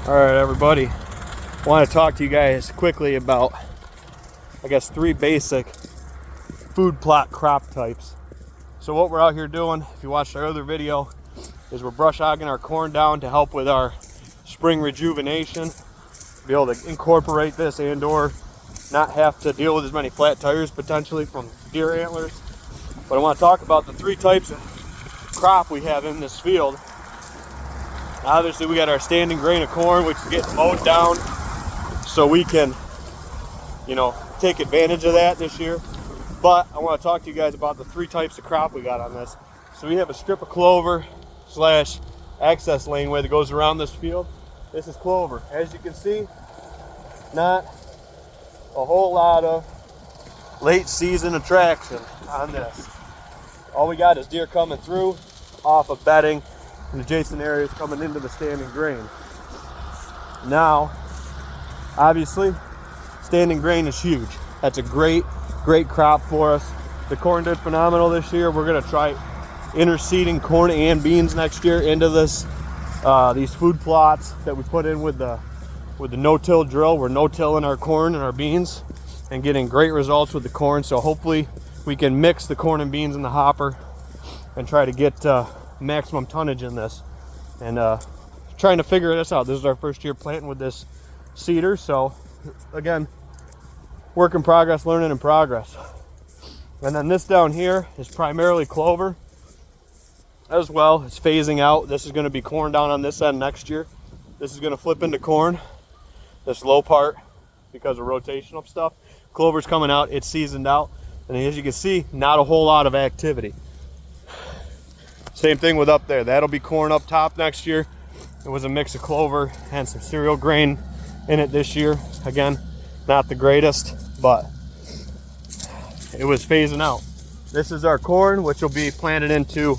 All right, everybody. I want to talk to you guys quickly about, I guess, 3 basic food plot crop types. So what we're out here doing, if you watched our other video, is we're brush hogging our corn down to help with our spring rejuvenation, be able to incorporate this and or not have to deal with as many flat tires potentially from deer antlers. But I want to talk about the 3 types of crop we have in this field. Obviously we got our standing grain of corn, which is getting mowed down so we can, take advantage of that this year. But I want to talk to you guys about the 3 types of crop we got on this. So we have a strip of clover / access laneway that goes around this field. This is clover. As you can see, not a whole lot of late season attraction on this. All we got is deer coming through off of bedding and adjacent areas coming into the standing grain. Now, obviously, standing grain is huge. That's a great crop for us. The corn did phenomenal this year. We're gonna try interseeding corn and beans next year into this these food plots that we put in with the no-till drill. We're no-tilling our corn and our beans and getting great results with the corn. So hopefully we can mix the corn and beans in the hopper and try to get maximum tonnage in this, and trying to figure this out. This is our first year planting with this seeder, so again, work in progress, learning in progress. And then this down here is primarily clover as well. It's phasing out. This is going to be corn down on this end next year. This is going to flip into corn, this low part, because of rotational stuff. Clover's coming out, it's seasoned out, and as you can see, not a whole lot of activity. Same thing with up there. That'll be corn up top next year. It was a mix of clover and some cereal grain in it this year. Again, not the greatest, but it was phasing out. This is our corn, which will be planted into,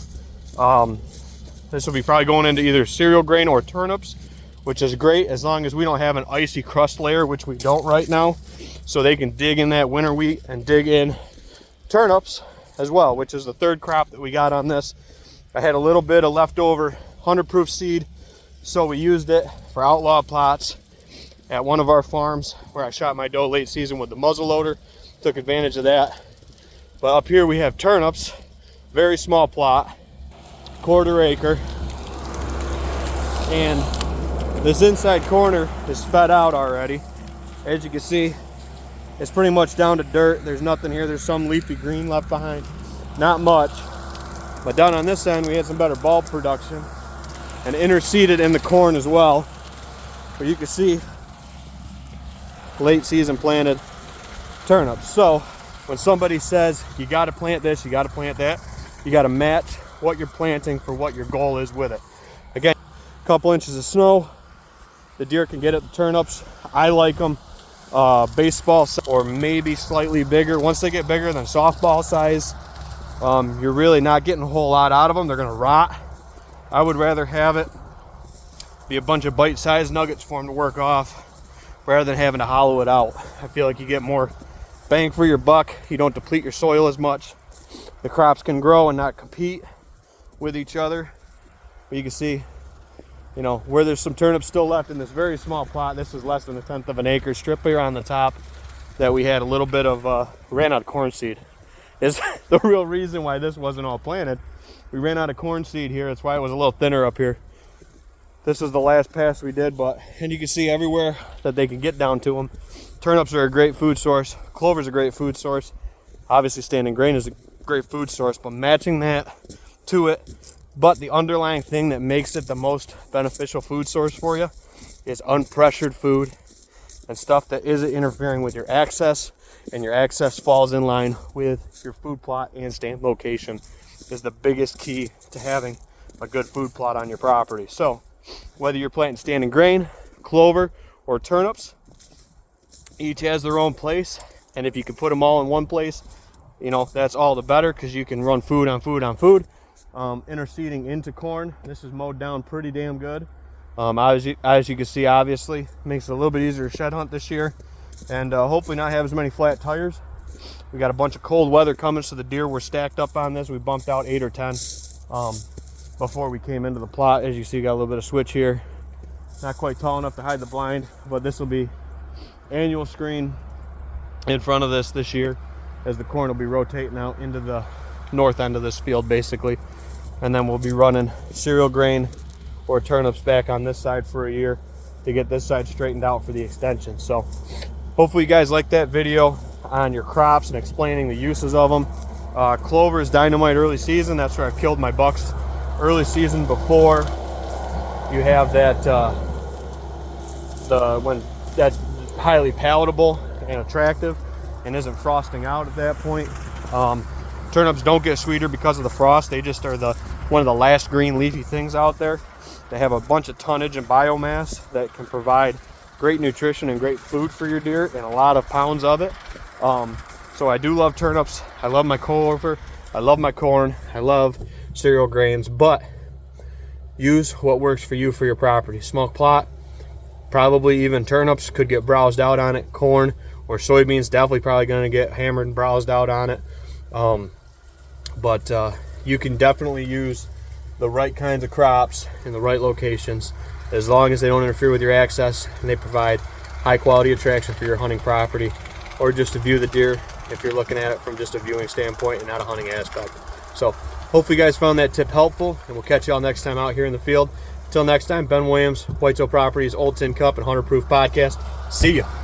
this will be probably going into either cereal grain or turnips, which is great as long as we don't have an icy crust layer, which we don't right now. So they can dig in that winter wheat and dig in turnips as well, which is the 3rd crop that we got on this. I had a little bit of leftover 100 proof seed, so we used it for outlaw plots at one of our farms where I shot my doe late season with the muzzle loader. Took advantage of that. But up here we have turnips, very small plot, 1/4 acre, and this inside corner is fed out already. As you can see, it's pretty much down to dirt. There's nothing here. There's some leafy green left behind, not much. But down on this end, we had some better bulb production and interseeded in the corn as well. But you can see late season planted turnips. So when somebody says you got to plant this, you got to plant that, you got to match what you're planting for what your goal is with it. Again, a couple inches of snow, the deer can get at the turnips. I like them baseball size or maybe slightly bigger. Once they get bigger than softball size, you're really not getting a whole lot out of them. They're gonna rot. I would rather have it be a bunch of bite-sized nuggets for them to work off rather than having to hollow it out. I feel like you get more bang for your buck. You don't deplete your soil as much. The crops can grow and not compete with each other. But you can see, where there's some turnips still left in this very small plot. This is less than 1/10 of an acre strip here on the top that we had a little bit of, ran out of corn seed. Is the real reason why this wasn't all planted. We ran out of corn seed here. That's why it was a little thinner up here. This is the last pass we did, and you can see everywhere that they can get down to them. Turnips are a great food source. Clover's a great food source. Obviously standing grain is a great food source, but matching that to it, but the underlying thing that makes it the most beneficial food source for you is unpressured food and stuff that isn't interfering with your access, and your access falls in line with your food plot and stand location is the biggest key to having a good food plot on your property. So whether you're planting standing grain, clover, or turnips, each has their own place, and if you can put them all in one place, that's all the better, because you can run food on food on food. Interseeding into corn, this is mowed down pretty damn good. As you can see, obviously makes it a little bit easier to shed hunt this year, and hopefully not have as many flat tires. We got a bunch of cold weather coming, so the deer were stacked up on this. We bumped out 8 or 10 before we came into the plot. As you see, got a little bit of switch here. not quite tall enough to hide the blind, but this will be annual screen in front of this year, as the corn will be rotating out into the north end of this field basically. And then we'll be running cereal grain or turnips back on this side for a year to get this side straightened out for the extension. So hopefully you guys like that video on your crops and explaining the uses of them. Clover is dynamite early season. That's where I've killed my bucks early season before. You have that when that's highly palatable and attractive and isn't frosting out at that point. Turnips don't get sweeter because of the frost. They just are one of the last green leafy things out there. They have a bunch of tonnage and biomass that can provide great nutrition and great food for your deer, and a lot of pounds of it. So I do love turnips. I love my clover. I love my corn. I love cereal grains, but use what works for you for your property. Small plot, probably even turnips could get browsed out on it. Corn or soybeans definitely probably going to get hammered and browsed out on it. But you can definitely use the right kinds of crops in the right locations, as long as they don't interfere with your access and they provide high quality attraction for your hunting property, or just to view the deer if you're looking at it from just a viewing standpoint and not a hunting aspect. So hopefully you guys found that tip helpful, and we'll catch y'all next time out here in the field. Until next time, Ben Williams, Whitetail Properties, Old Tin Cup and Hunter Proof Podcast. See ya.